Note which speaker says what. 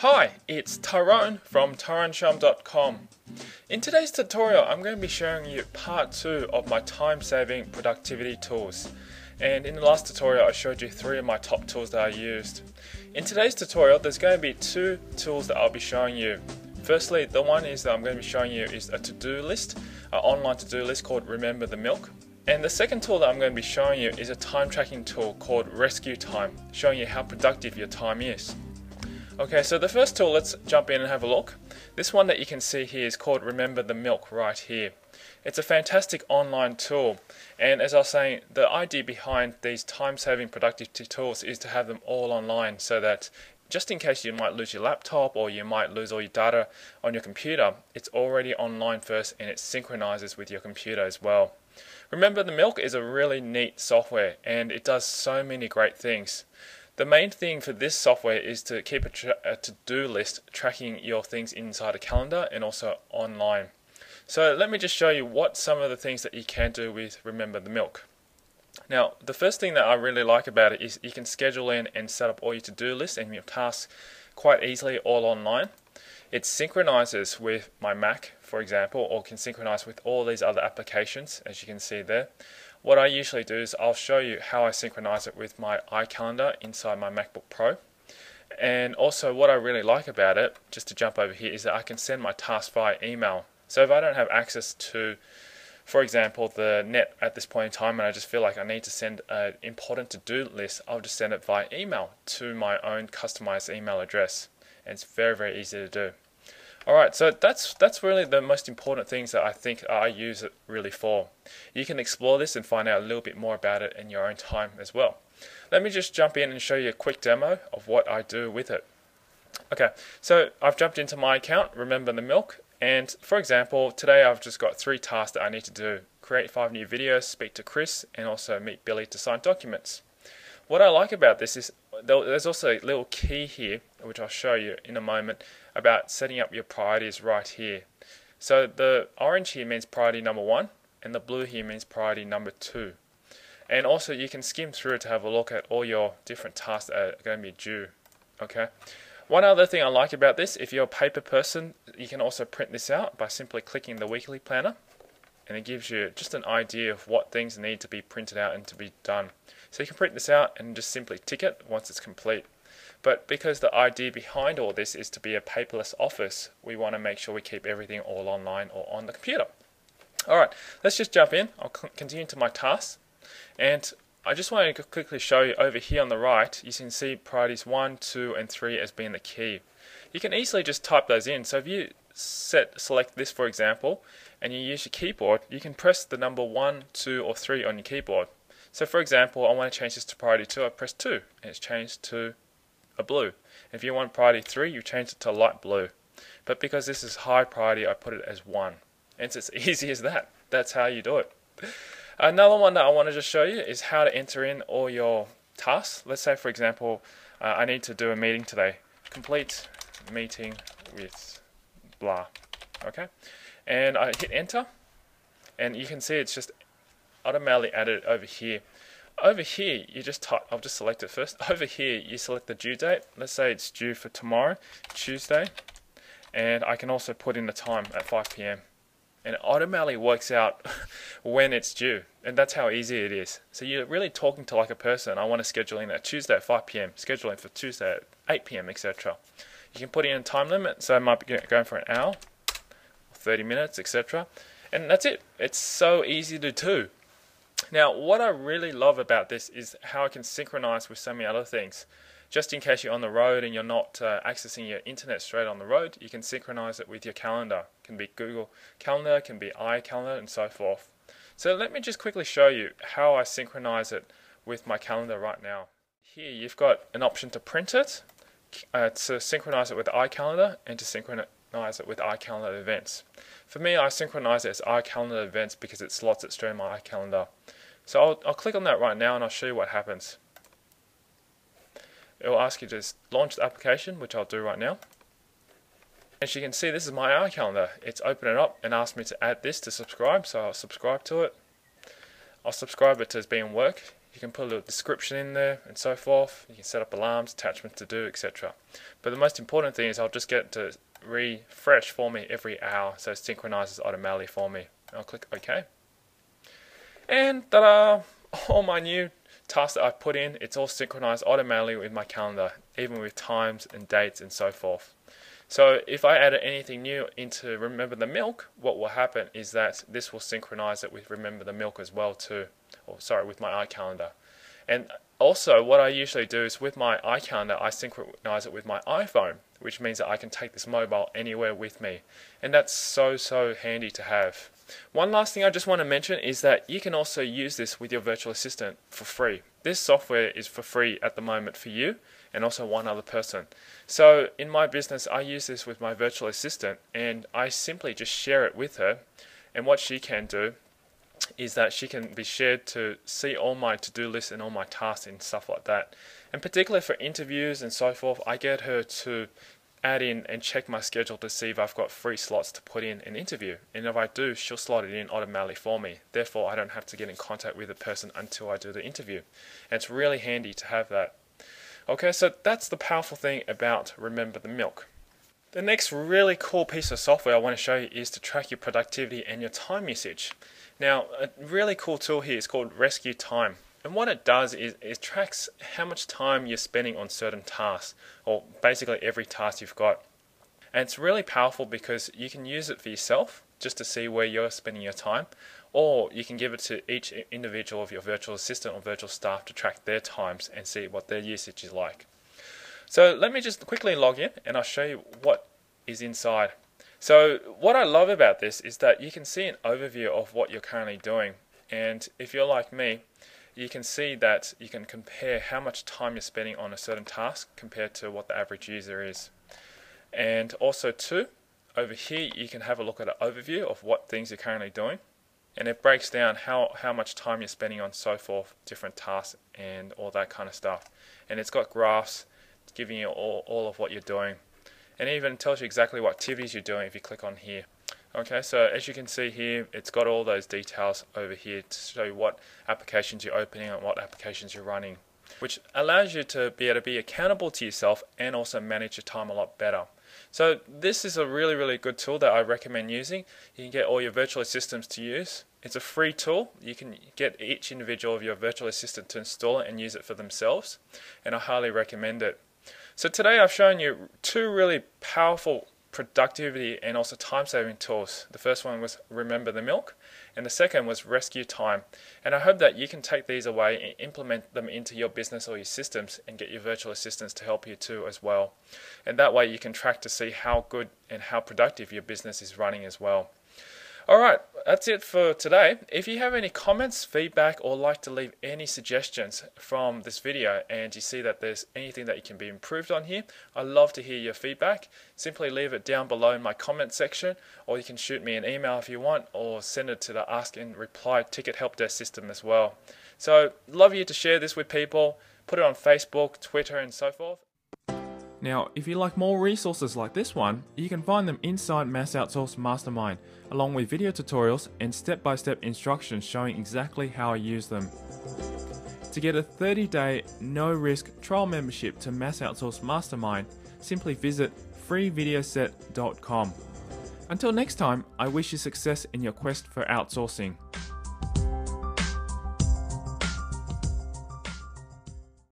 Speaker 1: Hi, it's Tyrone from TyroneShum.com. In today's tutorial, I'm going to be showing you part 2 of my time-saving productivity tools. And in the last tutorial, I showed you 3 of my top tools that I used. In today's tutorial, there's going to be 2 tools that I'll be showing you. Firstly, the one is that I'm going to be showing you is a to-do list, an online to-do list called Remember the Milk. And the second tool that I'm going to be showing you is a time tracking tool called Rescue Time, showing you how productive your time is. Okay, so the first tool, let's jump in and have a look. This one that you can see here is called Remember the Milk right here. It's a fantastic online tool, and as I was saying, the idea behind these time-saving productive tools is to have them all online so that just in case you might lose your laptop or you might lose all your data on your computer, it's already online first and it synchronizes with your computer as well. Remember the Milk is a really neat software and it does so many great things. The main thing for this software is to keep a to-do list tracking your things inside a calendar and also online. So let me just show you what some of the things that you can do with Remember the Milk. Now, the first thing that I really like about it is you can schedule in and set up all your to-do lists and your tasks quite easily all online. It synchronizes with my Mac, for example, or can synchronize with all these other applications, as you can see there. What I usually do is I'll show you how I synchronize it with my iCalendar inside my MacBook Pro. And also what I really like about it, just to jump over here, is that I can send my tasks via email. So if I don't have access to, for example, the net at this point in time and I just feel like I need to send an important to-do list, I'll just send it via email to my own customized email address. And it's very, very easy to do. Alright, so that's really the most important things that I think I use it really for. You can explore this and find out a little bit more about it in your own time as well. Let me just jump in and show you a quick demo of what I do with it. Okay, so I've jumped into my account, Remember the Milk, and for example, today I've just got 3 tasks that I need to do. Create 5 new videos, speak to Chris, and also meet Billy to sign documents. What I like about this is there's also a little key here, which I'll show you in a moment, about setting up your priorities right here. So the orange here means priority number 1, and the blue here means priority number 2. And also you can skim through to have a look at all your different tasks that are going to be due. Okay. One other thing I like about this, if you're a paper person, you can also print this out by simply clicking the weekly planner. And it gives you just an idea of what things need to be printed out and to be done. So you can print this out and just simply tick it once it's complete. But because the idea behind all this is to be a paperless office, we want to make sure we keep everything all online or on the computer. Alright, let's just jump in. I'll continue to my tasks. And I just want to quickly show you over here on the right, you can see priorities 1, 2 and 3 as being the key. You can easily just type those in. So if you select this for example, and you use your keyboard, you can press the number 1, 2 or 3 on your keyboard. So for example, I want to change this to priority 2, I press 2 and it's changed to a blue. If you want priority 3, you change it to light blue. But because this is high priority, I put it as 1. And it's as easy as that. That's how you do it. Another one that I want to just show you is how to enter in all your tasks. Let's say for example, I need to do a meeting today. Complete meeting with blah. Okay. And I hit enter, and you can see it's just automatically added over here. Over here, you just type, I'll just select it first. Over here, you select the due date. Let's say it's due for tomorrow, Tuesday, and I can also put in the time at 5 PM. And it automatically works out when it's due, and that's how easy it is. So you're really talking to like a person. I want to schedule in at Tuesday at 5 PM, schedule in for Tuesday at 8 PM, etc. You can put in a time limit, so I might be going for an hour, 30 minutes, etc. And that's it. It's so easy to do. Now, what I really love about this is how I can synchronize with so many other things. Just in case you're on the road and you're not accessing your internet straight on the road, you can synchronize it with your calendar. It can be Google Calendar, it can be iCalendar, and so forth. So let me just quickly show you how I synchronize it with my calendar right now. Here you've got an option to print it, to synchronize it with iCalendar, and to synchronize it with iCalendar events. For me, I synchronize it as iCalendar events because it slots it straight in my iCalendar. So I'll click on that right now and I'll show you what happens. It will ask you to launch the application, which I'll do right now. As you can see, this is my iCalendar. It's opening it up and asked me to add this to subscribe, so I'll subscribe to it. I'll subscribe it to as being work. You can put a little description in there and so forth. You can set up alarms, attachments to do, etc. But the most important thing is I'll just get to refresh for me every hour, so it synchronizes automatically for me. I'll click OK. And ta-da! All my new tasks that I put in, it's all synchronized automatically with my calendar, even with times and dates and so forth. So if I added anything new into Remember the Milk, what will happen is that this will synchronize it with Remember the Milk as well too, or sorry, with my iCalendar. And also what I usually do is with my iCalendar, I synchronize it with my iPhone, which means that I can take this mobile anywhere with me. And that's so handy to have. One last thing I just want to mention is that you can also use this with your virtual assistant for free. This software is for free at the moment for you and also one other person. So in my business, I use this with my virtual assistant and I simply just share it with her. And what she can do is that she can be shared to see all my to-do lists and all my tasks and stuff like that. And particularly for interviews and so forth, I get her to add in and check my schedule to see if I've got free slots to put in an interview. And if I do, she'll slot it in automatically for me. Therefore, I don't have to get in contact with the person until I do the interview. And it's really handy to have that. Okay, so that's the powerful thing about Remember the Milk. The next really cool piece of software I want to show you is to track your productivity and your time usage. Now, a really cool tool here is called Rescue Time. And what it does is it tracks how much time you're spending on certain tasks, or basically every task you've got. And it's really powerful because you can use it for yourself, just to see where you're spending your time, or you can give it to each individual of your virtual assistant or virtual staff to track their times and see what their usage is like. So let me just quickly log in and I'll show you what is inside. So what I love about this is that you can see an overview of what you're currently doing. And if you're like me, you can see that you can compare how much time you're spending on a certain task compared to what the average user is. And also too, over here you can have a look at an overview of what things you're currently doing. And it breaks down how much time you're spending on so forth, different tasks and all that kind of stuff. And it's got graphs giving you all of what you're doing. And it even tells you exactly what activities you're doing if you click on here. Okay, so as you can see here, it's got all those details over here to show you what applications you're opening and what applications you're running, which allows you to be able to be accountable to yourself and also manage your time a lot better. So this is a really good tool that I recommend using. You can get all your virtual assistants to use. It's a free tool. You can get each individual of your virtual assistant to install it and use it for themselves, and I highly recommend it. So today I've shown you two really powerful productivity and also time-saving tools. The first one was Remember the Milk, and the second was Rescue Time. And I hope that you can take these away and implement them into your business or your systems and get your virtual assistants to help you too as well. And that way you can track to see how good and how productive your business is running as well. Alright, that's it for today. If you have any comments, feedback, or like to leave any suggestions from this video and you see that there's anything that you can be improved on here, I'd love to hear your feedback. Simply leave it down below in my comment section, or you can shoot me an email if you want, or send it to the Ask and Reply Ticket Help Desk system as well. So, love you to share this with people, put it on Facebook, Twitter and so forth.
Speaker 2: Now, if you like more resources like this one, you can find them inside Mass Outsource Mastermind, along with video tutorials and step-by-step instructions showing exactly how I use them. To get a 30-day, no-risk trial membership to Mass Outsource Mastermind, simply visit freevideoset.com. Until next time, I wish you success in your quest for outsourcing.